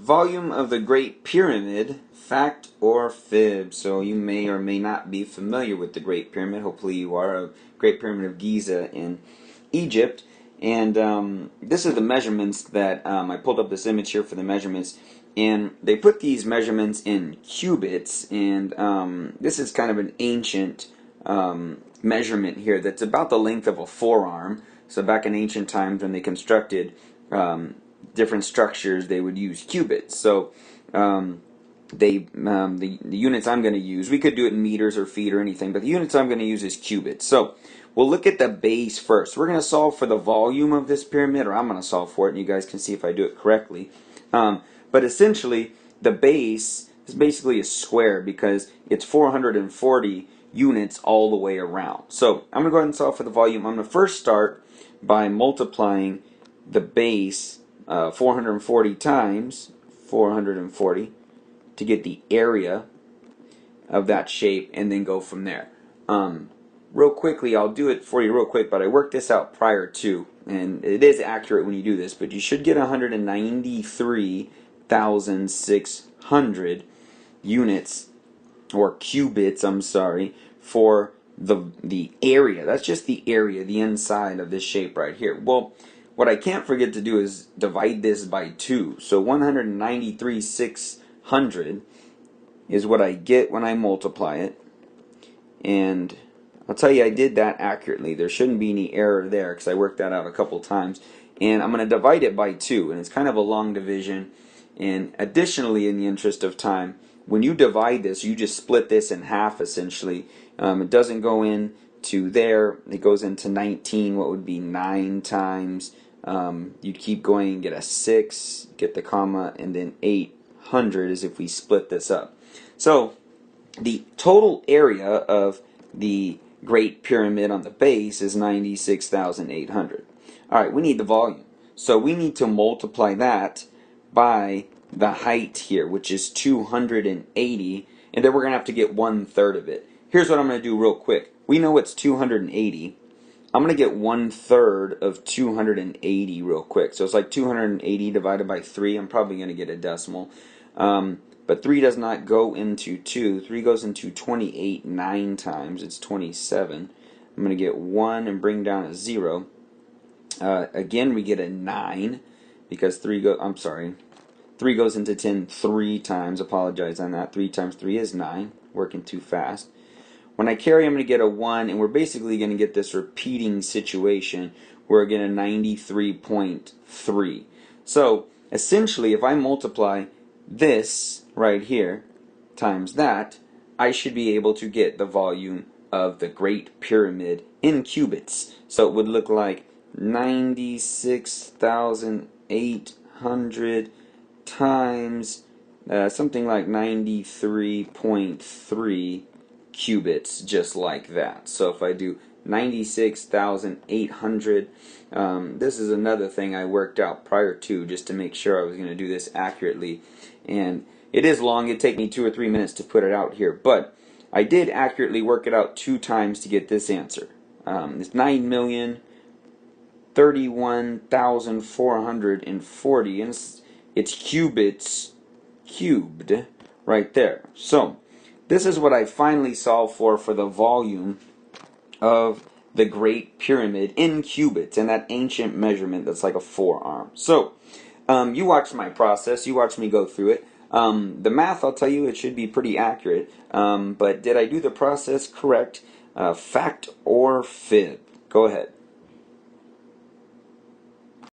Volume of the Great Pyramid, fact or fib? So you may or may not be familiar with the Great Pyramid. Hopefully you are. A Great Pyramid of Giza in Egypt. And this is the measurements that I pulled up this image here for the measurements. And they put these measurements in cubits. And this is kind of an ancient measurement here that's about the length of a forearm. So back in ancient times when they constructed different structures, they would use cubits. So the units I'm going to use, we could do it in meters or feet or anything, but the units I'm going to use is cubits. So we'll look at the base first. We're going to solve for the volume of this pyramid, or I'm going to solve for it, and you guys can see if I do it correctly. But essentially, the base is basically a square because it's 440 units all the way around. So I'm going to go ahead and solve for the volume. I'm going to first start by multiplying the base 440 times 440 to get the area of that shape, and then go from there. Real quickly, I'll do it for you real quick, but I worked this out prior to, and it is accurate when you do this, but you should get 193,600 units, or cubits, I'm sorry, for the area. That's just the area, the inside of this shape right here. Well, what I can't forget to do is divide this by 2. So 193,600 is what I get when I multiply it. And I'll tell you, I did that accurately. There shouldn't be any error there because I worked that out a couple times. And I'm going to divide it by 2. And it's kind of a long division. And additionally, in the interest of time, when you divide this, you just split this in half essentially. It doesn't go into there. It goes into 19, what would be 9 times. You'd keep going and get a 6, get the comma, and then 800 is if we split this up. So the total area of the Great Pyramid on the base is 96,800. Alright, we need the volume. So we need to multiply that by the height here, which is 280, and then we're going to have to get 1/3 of it. Here's what I'm going to do real quick. We know it's 280. I'm going to get 1/3 of 280 real quick. So it's like 280 divided by 3. I'm probably going to get a decimal. But 3 does not go into 2. 3 goes into 28 9 times. It's 27. I'm going to get 1 and bring down a 0. Again, we get a 9 because 3 goes into 10 3 times. Apologize on that. 3 times 3 is 9. Working too fast. When I carry, I'm going to get a 1, and we're basically going to get this repeating situation where I get a 93.3. So, essentially, if I multiply this right here times that, I should be able to get the volume of the Great Pyramid in cubits. So it would look like 96,800 times something like 93.3 cubits, just like that. So if I do 96,800, this is another thing I worked out prior to just to make sure I was going to do this accurately, and it is long. It'd take me 2 or 3 minutes to put it out here, but I did accurately work it out 2 times to get this answer. It's 9,031,440, and it's cubits cubed right there. So this is what I finally solved for the volume of the Great Pyramid in cubits, and that ancient measurement that's like a forearm. So you watched my process, you watched me go through it. The math, I'll tell you, it should be pretty accurate, but did I do the process correct? Fact or fib? Go ahead.